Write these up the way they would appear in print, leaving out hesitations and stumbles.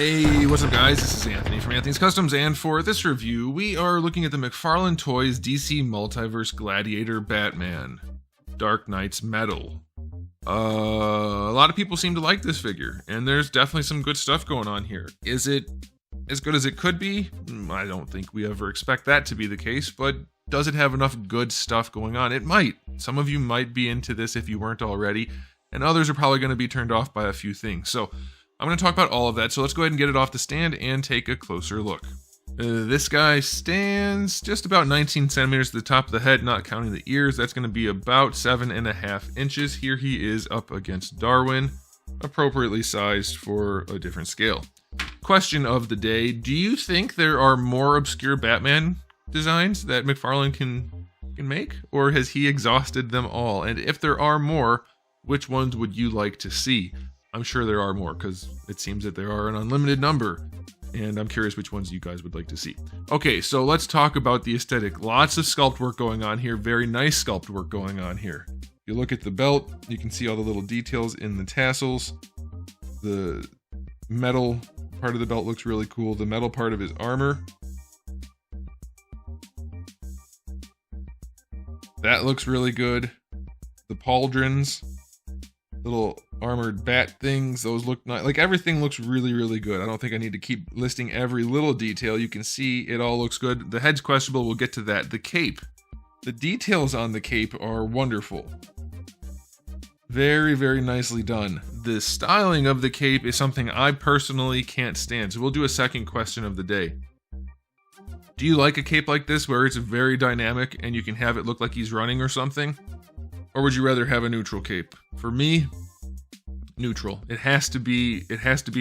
Hey, what's up guys? This is Anthony from Anthony's Customs, and for this review, we are looking at the McFarlane Toys DC Multiverse Gladiator Batman Dark Knight's Metal. A lot of people seem to like this figure, and there's definitely some good stuff going on here. Is it as good as it could be? I don't think we ever expect that to be the case, but does it have enough good stuff going on? It might. Some of you might be into this if you weren't already, and others are probably going to be turned off by a few things. So I'm going to talk about all of that, so let's go ahead and get it off the stand and take a closer look. This guy stands just about 19 centimeters to the top of the head, not counting the ears. That's going to be about 7.5 inches. Here he is up against Darwin, appropriately sized for a different scale. Question of the day: do you think there are more obscure Batman designs that McFarlane can make, or has he exhausted them all? And if there are more, which ones would you like to see? I'm sure there are more, because it seems that there are an unlimited number, and I'm curious which ones you guys would like to see. Okay, so let's talk about the aesthetic. Lots of sculpt work going on here, very nice sculpt work going on here. If you look at the belt, you can see all the little details in the tassels. The metal part of the belt looks really cool. The metal part of his armor, that looks really good. The pauldrons, little armored bat things, those look nice. Like, everything looks really, really good. I don't think I need to keep listing every little detail. You can see it all looks good. The head's questionable, we'll get to that. The cape, the details on the cape are wonderful. Very, very nicely done. The styling of the cape is something I personally can't stand, so we'll do a second question of the day. Do you like a cape like this where it's very dynamic and you can have it look like he's running or something? Or would you rather have a neutral cape? For me, neutral. It has to be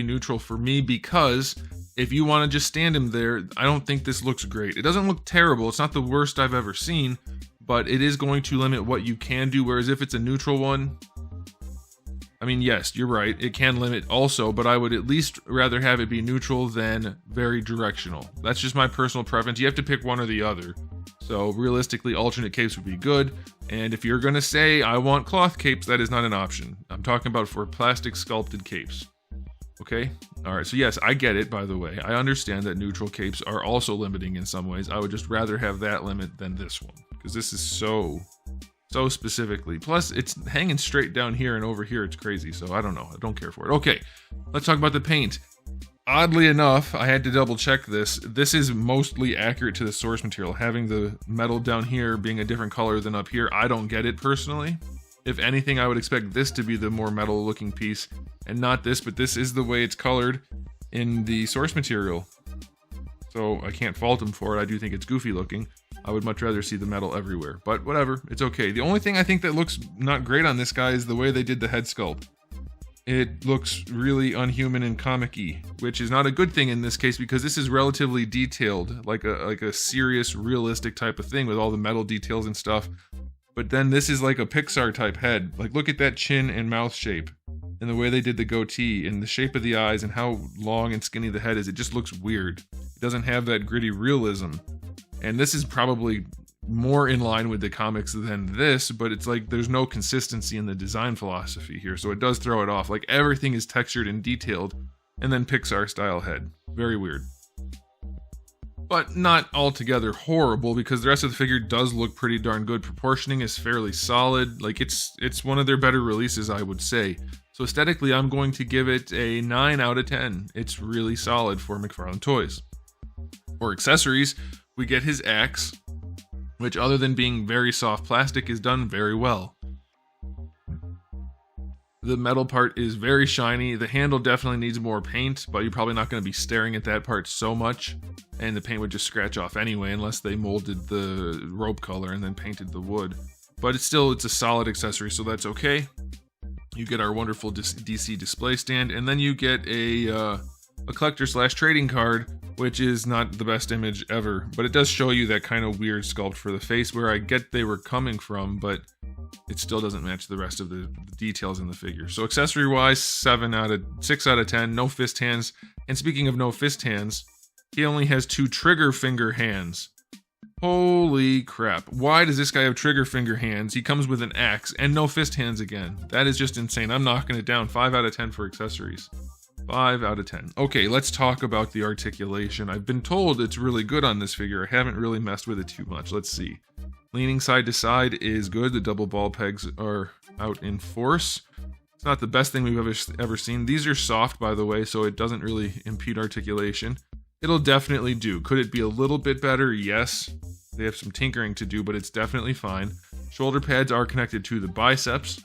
neutral for me, because if you want to just stand him there, I don't think this looks great. It doesn't look terrible. It's not the worst I've ever seen, but it is going to limit what you can do. Whereas if it's a neutral one, I mean, yes, you're right, it can limit also, but I would at least rather have it be neutral than very directional. That's just my personal preference. You have to pick one or the other. So realistically, alternate capes would be good. And if you're going to say, I want cloth capes, that is not an option. I'm talking about for plastic sculpted capes. Okay? Alright, so yes, I get it, by the way. I understand that neutral capes are also limiting in some ways. I would just rather have that limit than this one, because this is so specifically. Plus, it's hanging straight down here, and over here it's crazy, so I don't know. I don't care for it. Okay, let's talk about the paint. Oddly enough, I had to double check this. This is mostly accurate to the source material. Having the metal down here being a different color than up here, I don't get it personally. If anything, I would expect this to be the more metal looking piece and not this, but this is the way it's colored in the source material. So I can't fault them for it. I do think it's goofy looking. I would much rather see the metal everywhere, but whatever, it's okay. The only thing I think that looks not great on this guy is the way they did the head sculpt. It looks really unhuman and comic-y, which is not a good thing in this case, because this is relatively detailed, like a serious, realistic type of thing with all the metal details and stuff. But then this is like a Pixar type head. Like, look at that chin and mouth shape, and the way they did the goatee, and the shape of the eyes, and how long and skinny the head is. It just looks weird. It doesn't have that gritty realism. And this is probably more in line with the comics than this, but it's like there's no consistency in the design philosophy here, so it does throw it off. Like, everything is textured and detailed, and then Pixar style head. Very weird. But not altogether horrible, because the rest of the figure does look pretty darn good. Proportioning is fairly solid. Like, it's one of their better releases, I would say. So aesthetically, I'm going to give it a 9 out of 10. It's really solid for McFarlane Toys. For accessories, we get his axe, which, other than being very soft plastic, is done very well. The metal part is very shiny. The handle definitely needs more paint, but you're probably not going to be staring at that part so much, and the paint would just scratch off anyway, unless they molded the rope color and then painted the wood. But it's a solid accessory, so that's okay. You get our wonderful DC display stand, and then you get a collector/trading card, which is not the best image ever, but it does show you that kind of weird sculpt for the face, where I get they were coming from, but it still doesn't match the rest of the details in the figure. So accessory wise, 6 out of 10, no fist hands. And speaking of no fist hands, he only has 2 trigger finger hands. Holy crap. Why does this guy have trigger finger hands? He comes with an axe and no fist hands again. That is just insane. I'm knocking it down. 5 out of 10 for accessories. 5 out of 10. Okay, let's talk about the articulation. I've been told it's really good on this figure. I haven't really messed with it too much. Let's see. Leaning side to side is good. The double ball pegs are out in force. It's not the best thing we've ever seen. These are soft, by the way, so it doesn't really impede articulation. It'll definitely do. Could it be a little bit better? Yes. They have some tinkering to do, but it's definitely fine. Shoulder pads are connected to the biceps,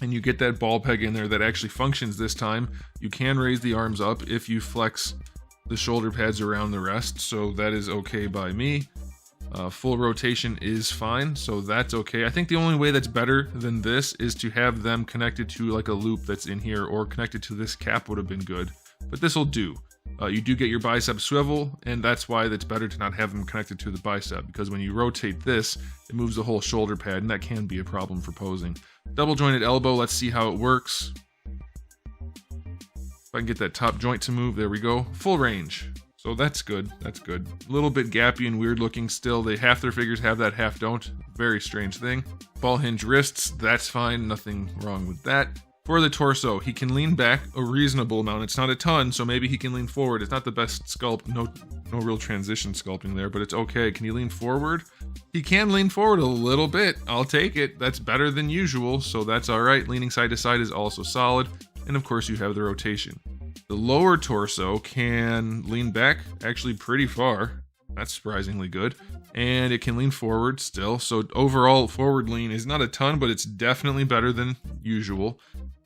and you get that ball peg in there that actually functions this time. You can raise the arms up if you flex the shoulder pads around the rest, so that is okay by me. Full rotation is fine, so that's okay. I think the only way that's better than this is to have them connected to like a loop that's in here, or connected to this cap would have been good, but this will do. You do get your bicep swivel, and that's why it's better to not have them connected to the bicep, because when you rotate this, it moves the whole shoulder pad, and that can be a problem for posing. Double jointed elbow, let's see how it works. If I can get that top joint to move, there we go. Full range. So that's good, that's good. A little bit gappy and weird looking still. Half their figures have that, half don't. Very strange thing. Ball hinge wrists, that's fine, nothing wrong with that. For the torso, he can lean back a reasonable amount. It's not a ton, so maybe he can lean forward. It's not the best sculpt, no real transition sculpting there, but it's okay. Can he lean forward? He can lean forward a little bit. I'll take it. That's better than usual, so that's all right. Leaning side to side is also solid. And of course you have the rotation. The lower torso can lean back actually pretty far. That's surprisingly good. And it can lean forward still. So overall forward lean is not a ton, but it's definitely better than usual.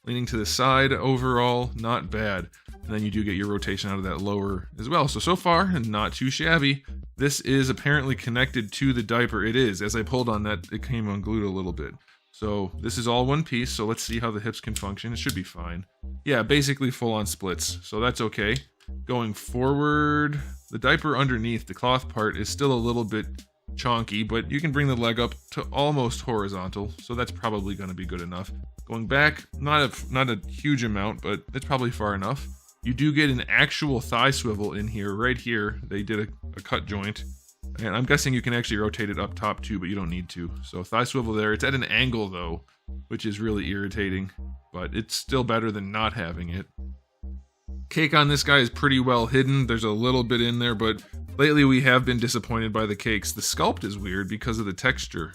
Leaning to the side overall, not bad. And then you do get your rotation out of that lower as well. So far, not too shabby. This is apparently connected to the diaper. It is. As I pulled on that, it came unglued a little bit. So this is all one piece, so let's see how the hips can function. It should be fine. Yeah, basically full on splits, so that's okay. Going forward, the diaper underneath, the cloth part, is still a little bit chonky, but you can bring the leg up to almost horizontal, so that's probably going to be good enough. Going back, not a huge amount, but it's probably far enough. You do get an actual thigh swivel in here, right here. They did a cut joint. And I'm guessing you can actually rotate it up top too, but you don't need to. So thigh swivel there. It's at an angle though, which is really irritating, but it's still better than not having it. Cake on this guy is pretty well hidden. There's a little bit in there, but lately we have been disappointed by the cakes. The sculpt is weird because of the texture.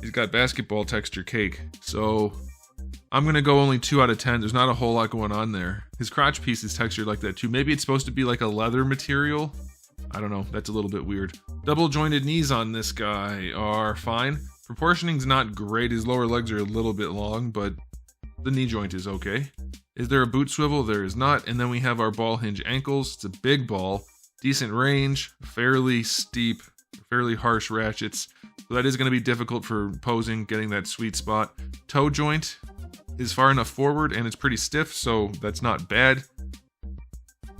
He's got basketball texture cake. So I'm going to go only 2 out of 10. There's not a whole lot going on there. His crotch piece is textured like that too. Maybe it's supposed to be like a leather material. I don't know, that's a little bit weird. Double jointed knees on this guy are fine. Proportioning's not great, his lower legs are a little bit long, but the knee joint is okay. Is there a boot swivel? There is not. And then we have our ball hinge ankles. It's a big ball, decent range, fairly steep, fairly harsh ratchets. So that is going to be difficult for posing, getting that sweet spot. Toe joint is far enough forward and it's pretty stiff, so that's not bad.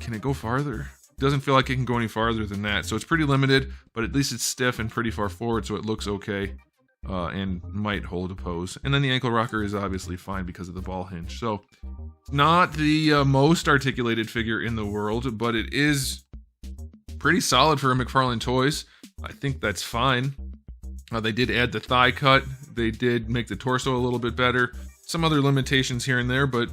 Can it go farther? Doesn't feel like it can go any farther than that, so it's pretty limited, but at least it's stiff and pretty far forward, so it looks okay and might hold a pose. And then the ankle rocker is obviously fine because of the ball hinge. So not the most articulated figure in the world, but it is pretty solid for a McFarlane Toys. I think that's fine. They did add the thigh cut. They did make the torso a little bit better. Some other limitations here and there, but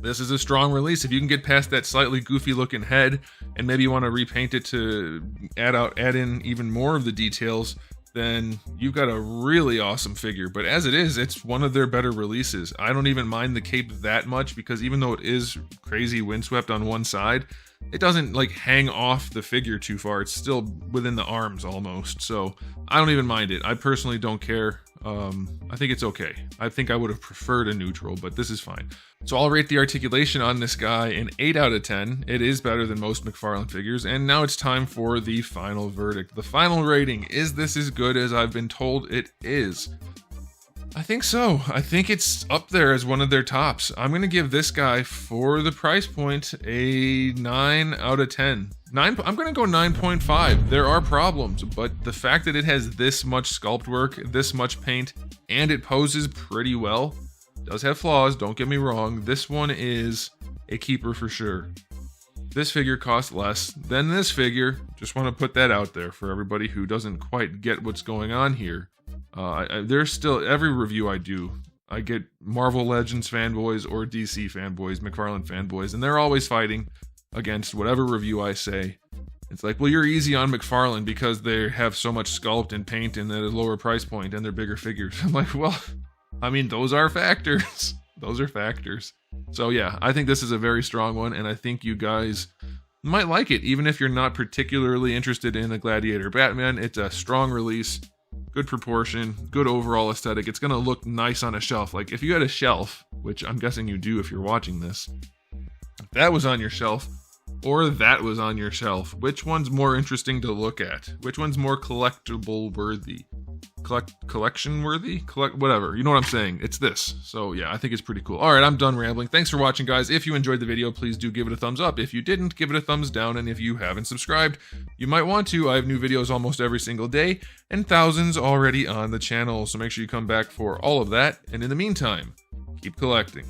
this is a strong release. If you can get past that slightly goofy looking head and maybe you want to repaint it to add in even more of the details, then you've got a really awesome figure. But as it is, it's one of their better releases. I don't even mind the cape that much because even though it is crazy windswept on one side, it doesn't like hang off the figure too far. It's still within the arms almost. So I don't even mind it. I personally don't care. I think it's okay. I think I would have preferred a neutral, but this is fine. So I'll rate the articulation on this guy an 8 out of 10. It is better than most McFarlane figures, and now it's time for the final verdict. The final rating, is this as good as I've been told it is? I think so. I think it's up there as one of their tops. I'm going to give this guy, for the price point, a 9 out of 10. I'm going to go 9.5. There are problems, but the fact that it has this much sculpt work, this much paint, and it poses pretty well, does have flaws, don't get me wrong. This one is a keeper for sure. This figure costs less than this figure. Just want to put that out there for everybody who doesn't quite get what's going on here. There's still, every review I do, I get Marvel Legends fanboys or DC fanboys, McFarlane fanboys, and they're always fighting against whatever review I say. It's like, well, you're easy on McFarlane because they have so much sculpt and paint and at a lower price point and they're bigger figures. I'm like, well, I mean, those are factors. Those are factors. So yeah, I think this is a very strong one, and I think you guys might like it, even if you're not particularly interested in a Gladiator Batman. It's a strong release, good proportion, good overall aesthetic. It's going to look nice on a shelf. Like, if you had a shelf, which I'm guessing you do if you're watching this, if that was on your shelf, or that was on your shelf, which one's more interesting to look at? Which one's more collectible worthy? Collection worthy? Whatever. You know what I'm saying? It's this. So yeah, I think it's pretty cool. All right, I'm done rambling. Thanks for watching, guys. If you enjoyed the video, please do give it a thumbs up. If you didn't, give it a thumbs down. And if you haven't subscribed, you might want to. I have new videos almost every single day and thousands already on the channel. So make sure you come back for all of that. And in the meantime, keep collecting.